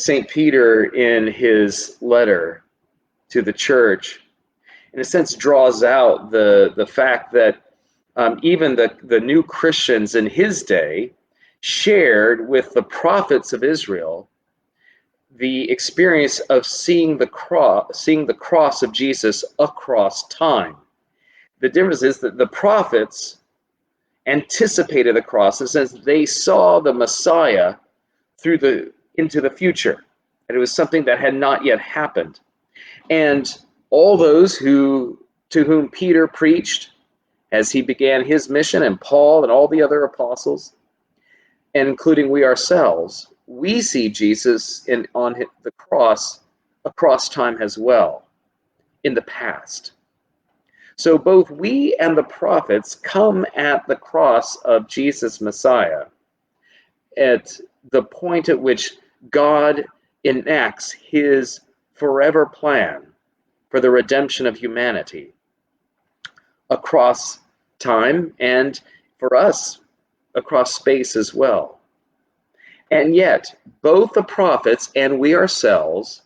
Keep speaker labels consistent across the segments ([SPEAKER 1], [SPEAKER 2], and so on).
[SPEAKER 1] St. Peter, in his letter to the church, in a sense, draws out the fact that even the new Christians in his day shared with the prophets of Israel the experience of seeing the cross of Jesus across time. The difference is that the prophets anticipated the cross, in the sense they saw the Messiah into the future, and it was something that had not yet happened. And all those to whom Peter preached as he began his mission, and Paul and all the other apostles, and including we ourselves, we see Jesus on the cross across time as well, in the past. So both we and the prophets come at the cross of Jesus Messiah at the point at which God enacts his forever plan for the redemption of humanity across time, and for us across space as well. And yet both the prophets and we ourselves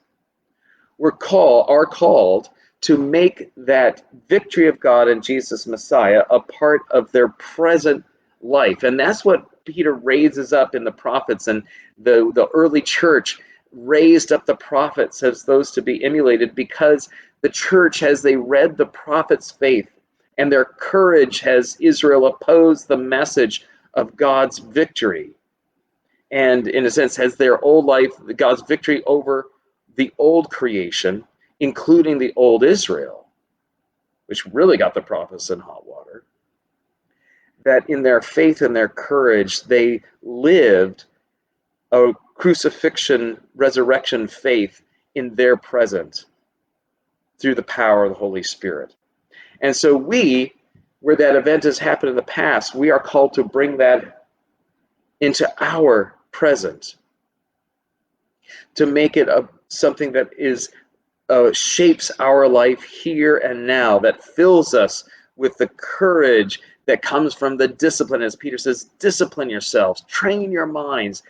[SPEAKER 1] are called to make that victory of God in Jesus Messiah a part of their present life. And that's what Peter raises up in the prophets, and the early church raised up the prophets as those to be emulated, because the church, as they read the prophets' faith and their courage as Israel opposed the message of God's victory, and in a sense has their old life, God's victory over the old creation, including the old Israel, which really got the prophets in hot water, that in their faith and their courage, they lived a crucifixion, resurrection faith in their present through the power of the Holy Spirit. And so we, where that event has happened in the past, we are called to bring that into our present, to make it something that is shapes our life here and now, that fills us with the courage that comes from the discipline. As Peter says, discipline yourselves, train your minds,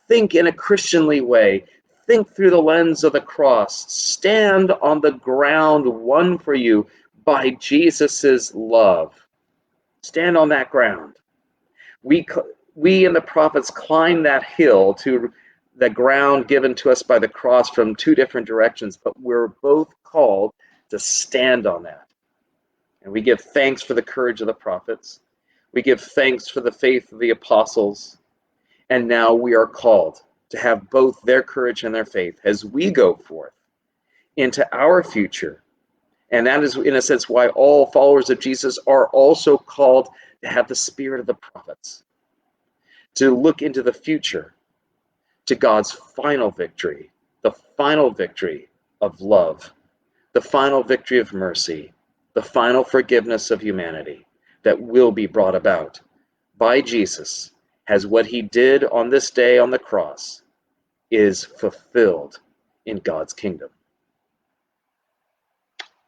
[SPEAKER 1] think in a Christianly way, think through the lens of the cross, stand on the ground won for you by Jesus's love. Stand on that ground. We and the prophets climb that hill to the ground given to us by the cross from two different directions, but we're both called to stand on that. And we give thanks for the courage of the prophets. We give thanks for the faith of the apostles. And now we are called to have both their courage and their faith as we go forth into our future. And that is, in a sense, why all followers of Jesus are also called to have the spirit of the prophets, to look into the future, to God's final victory, the final victory of love, the final victory of mercy, the final forgiveness of humanity that will be brought about by Jesus, as what he did on this day on the cross is fulfilled in God's kingdom.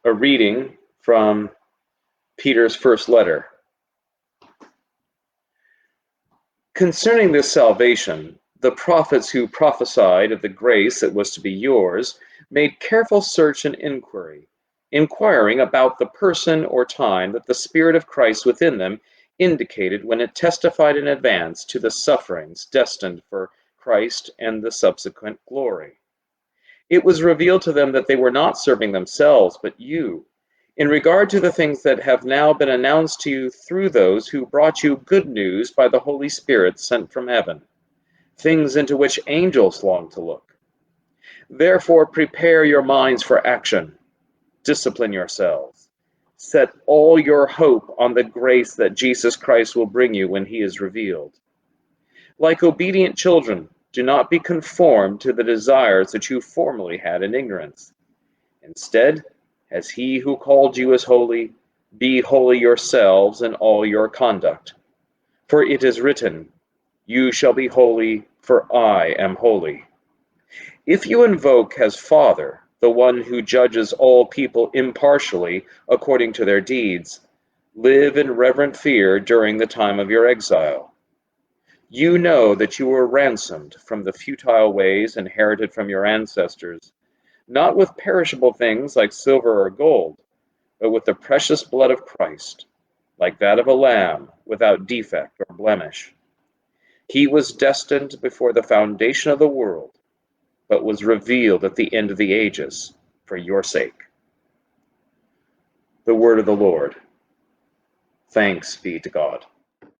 [SPEAKER 1] A reading from Peter's first letter. Concerning this salvation, the prophets who prophesied of the grace that was to be yours made careful search and inquiry, inquiring about the person or time that the Spirit of Christ within them indicated when it testified in advance to the sufferings destined for Christ and the subsequent glory. It was revealed to them that they were not serving themselves, but you, in regard to the things that have now been announced to you through those who brought you good news by the Holy Spirit sent from heaven, things into which angels long to look. Therefore, prepare your minds for action. Discipline yourselves. Set all your hope on the grace that Jesus Christ will bring you when he is revealed. Like obedient children, do not be conformed to the desires that you formerly had in ignorance. Instead, as he who called you is holy, be holy yourselves in all your conduct. For it is written, you shall be holy, for I am holy. If you invoke as Father the one who judges all people impartially according to their deeds, live in reverent fear during the time of your exile. You know that you were ransomed from the futile ways inherited from your ancestors, not with perishable things like silver or gold, but with the precious blood of Christ, like that of a lamb without defect or blemish. He was destined before the foundation of the world, but was revealed at the end of the ages for your sake. The word of the Lord. Thanks be to God.